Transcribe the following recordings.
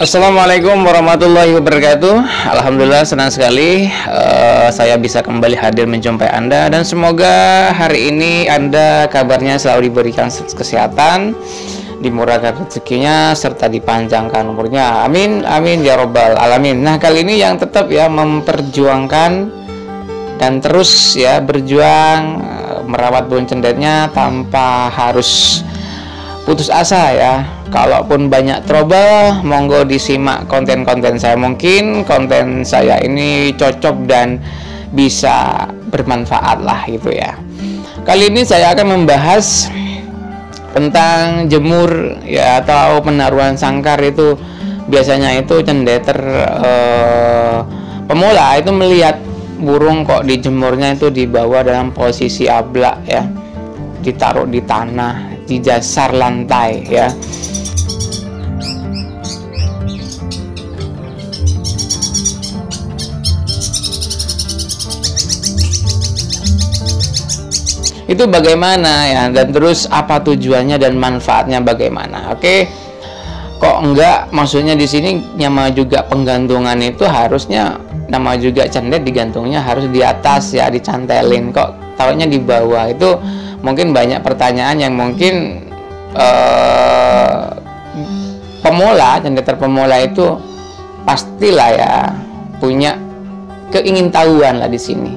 Assalamualaikum warahmatullahi wabarakatuh. Alhamdulillah senang sekali saya bisa kembali hadir menjumpai Anda, dan semoga hari ini Anda kabarnya selalu diberikan kesehatan, dimurahkan rezekinya, serta dipanjangkan umurnya. Amin amin ya robbal alamin. Nah, kali ini yang tetap ya memperjuangkan dan terus ya berjuang merawat burung cendetnya tanpa harus putus asa ya. Kalaupun banyak trouble, monggo disimak konten-konten saya. Mungkin konten saya ini cocok dan bisa bermanfaat lah gitu ya. Kali ini saya akan membahas tentang jemur ya, atau penaruhan sangkar. Itu biasanya itu cendeter pemula itu melihat burung kok dijemurnya itu dibawa dalam posisi ablak ya, ditaruh di tanah, di dasar lantai ya. Itu bagaimana ya, dan terus apa tujuannya dan manfaatnya bagaimana? Oke, kok enggak, maksudnya di sini nama juga penggantungan itu harusnya, nama juga cendet digantungnya harus di atas ya, dicantelin, kok taruhnya di bawah. Itu mungkin banyak pertanyaan yang mungkin pemula, cendeter pemula itu pastilah ya punya keingintahuan lah di sini.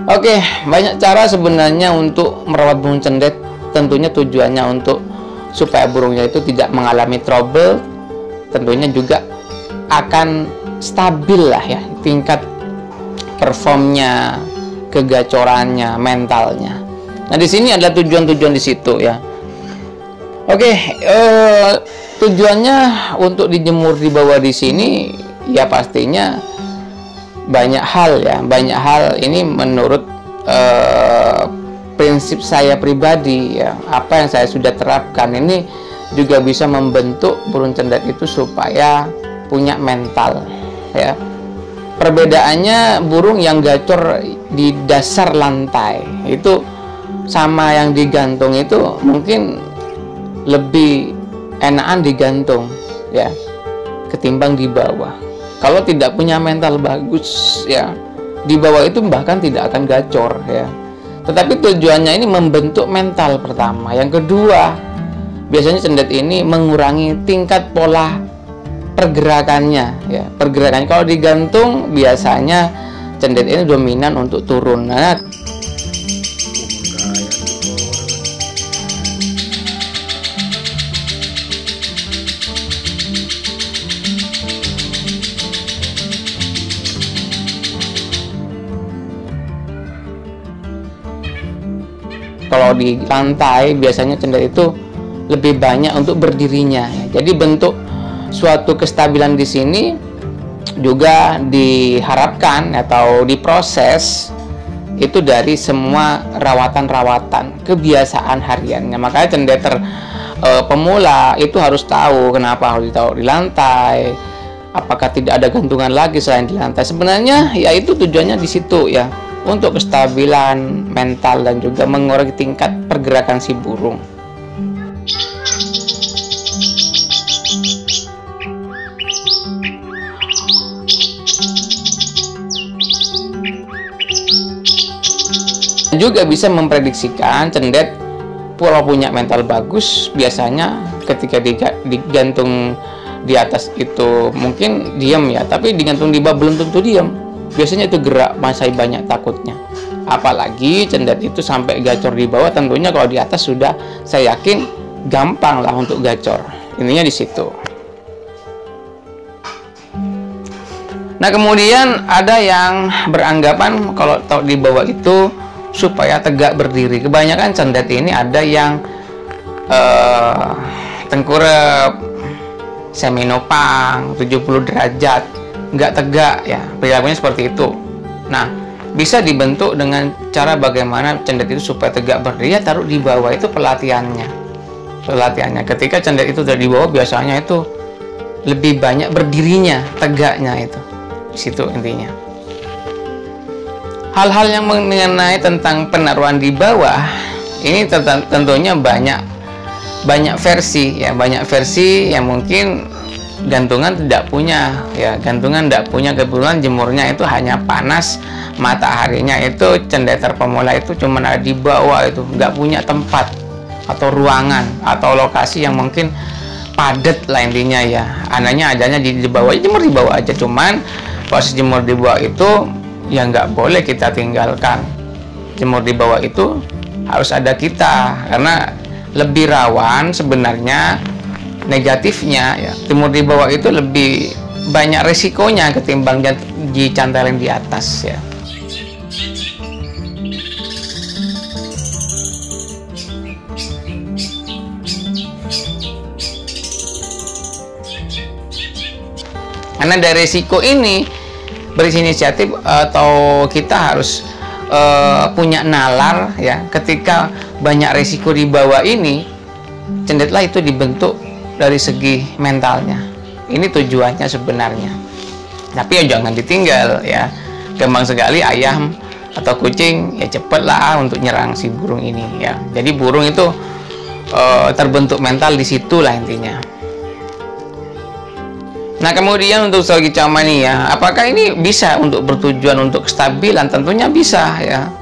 Oke, banyak cara sebenarnya untuk merawat burung cendet. Tentunya tujuannya untuk supaya burungnya itu tidak mengalami trouble, tentunya juga akan stabil lah ya tingkat performnya, kegacorannya, mentalnya. Nah, di sini ada tujuan-tujuan di situ ya. Oke, tujuannya untuk dijemur di bawah di sini ya pastinya banyak hal ya, banyak hal. Ini menurut prinsip saya pribadi ya, apa yang saya sudah terapkan ini juga bisa membentuk burung cendet itu supaya punya mental ya. Perbedaannya burung yang gacor di dasar lantai itu sama yang digantung itu mungkin lebih enakan digantung ya ketimbang di bawah. Kalau tidak punya mental bagus ya, di bawah itu bahkan tidak akan gacor ya. Tetapi tujuannya ini membentuk mental pertama. Yang kedua, biasanya cendet ini mengurangi tingkat pola pergerakannya ya. Pergerakan kalau digantung biasanya cendet ini dominan untuk turun. Nah, kalau di lantai biasanya cendet itu lebih banyak untuk berdirinya ya. Jadi bentuk suatu kestabilan di sini juga diharapkan atau diproses itu dari semua rawatan-rawatan kebiasaan hariannya. Makanya cendeter pemula itu harus tahu kenapa harus ditaruh di lantai, apakah tidak ada gantungan lagi selain di lantai. Sebenarnya ya itu tujuannya di situ ya, untuk kestabilan mental dan juga mengurangi tingkat pergerakan si burung. Juga bisa memprediksikan cendet kalau punya mental bagus, biasanya ketika digantung di atas itu mungkin diam ya, tapi digantung di bawah belum tentu diam. Biasanya itu gerak, masih banyak takutnya. Apalagi cendet itu sampai gacor di bawah, tentunya kalau di atas sudah saya yakin gampang lah untuk gacor. Intinya di situ. Nah, kemudian ada yang beranggapan kalau taruh di bawah itu supaya tegak berdiri. Kebanyakan cendet ini ada yang tengkurap, seminopang, 70 derajat, nggak tegak ya, perilakunya seperti itu. Nah, bisa dibentuk dengan cara bagaimana cendet itu supaya tegak berdiri, taruh di bawah. Itu pelatihannya. Ketika cendet itu dari bawah, biasanya itu lebih banyak berdirinya, tegaknya itu. Di situ intinya. Hal-hal yang mengenai tentang penaruhan di bawah ini tentunya banyak versi ya, banyak versi yang mungkin gantungan tidak punya, ya gantungan tidak punya, kebetulan jemurnya itu hanya panas, mataharinya itu cendetar pemula itu cuma ada di bawah, itu nggak punya tempat atau ruangan atau lokasi yang mungkin padat lah intinya ya. Anaknya adanya di bawah, jemur di bawah aja, cuman pas jemur di bawah itu ya nggak boleh kita tinggalkan. Jemur di bawah itu harus ada kita, karena lebih rawan sebenarnya negatifnya ya. Jemur di bawah itu lebih banyak resikonya ketimbang dicantelin di atas ya. Karena dari resiko ini berinisiatif atau kita harus punya nalar ya. Ketika banyak resiko di bawah ini, cendetlah itu dibentuk dari segi mentalnya. Ini tujuannya sebenarnya. Tapi ya jangan ditinggal ya. Gampang sekali ayam atau kucing ya cepatlah untuk nyerang si burung ini ya. Jadi burung itu terbentuk mental di situlah intinya. Nah, kemudian untuk strategi camani ya, apakah ini bisa untuk bertujuan untuk kestabilan? Tentunya bisa ya.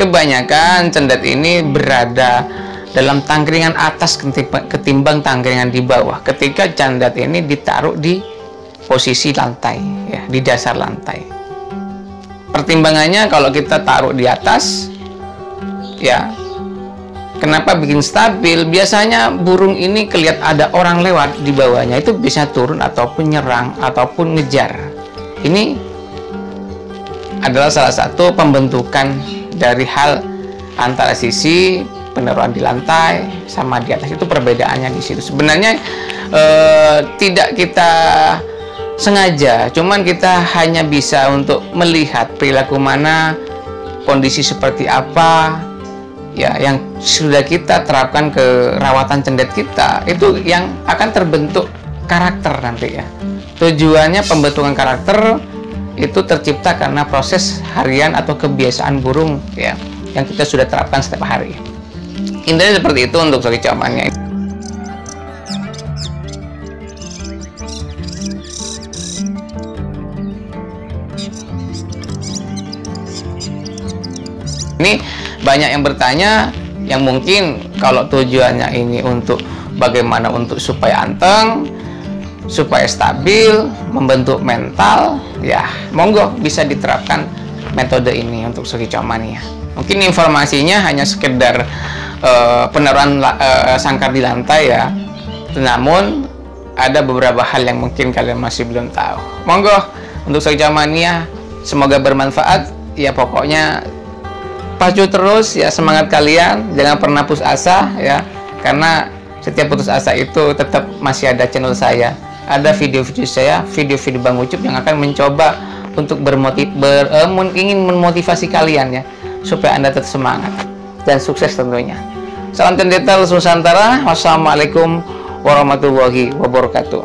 Kebanyakan cendet ini berada dalam tangkringan atas ketimbang tangkringan di bawah. Ketika cendet ini ditaruh di posisi lantai ya, di dasar lantai. Pertimbangannya kalau kita taruh di atas ya, kenapa bikin stabil? Biasanya burung ini kelihatan ada orang lewat di bawahnya, itu bisa turun ataupun nyerang ataupun ngejar. Ini adalah salah satu pembentukan dari hal antara sisi penaruhan di lantai sama di atas, itu perbedaannya di situ. Sebenarnya tidak kita sengaja, cuman kita hanya bisa untuk melihat perilaku mana, kondisi seperti apa ya yang sudah kita terapkan ke rawatan cendet kita, itu yang akan terbentuk karakter nanti ya. Tujuannya pembentukan karakter itu tercipta karena proses harian atau kebiasaan burung ya yang kita sudah terapkan setiap hari. Intinya seperti itu untuk strategi camannya. Ini banyak yang bertanya, yang mungkin kalau tujuannya ini untuk bagaimana untuk supaya anteng, supaya stabil, membentuk mental, ya monggo bisa diterapkan metode ini untuk strategi camani ya. Mungkin informasinya hanya sekedar penaruhan sangkar di lantai ya, namun ada beberapa hal yang mungkin kalian masih belum tahu. Monggo untuk strategi camani ya, semoga bermanfaat ya. Pokoknya pacu terus ya, semangat kalian, jangan pernah putus asa ya, karena setiap putus asa itu tetap masih ada channel saya, ada video-video saya, video-video Bang Ucup yang akan mencoba untuk ingin memotivasi kalian ya, supaya Anda tetap semangat dan sukses tentunya. Salam cendetal Nusantara. Wassalamualaikum warahmatullahi wabarakatuh.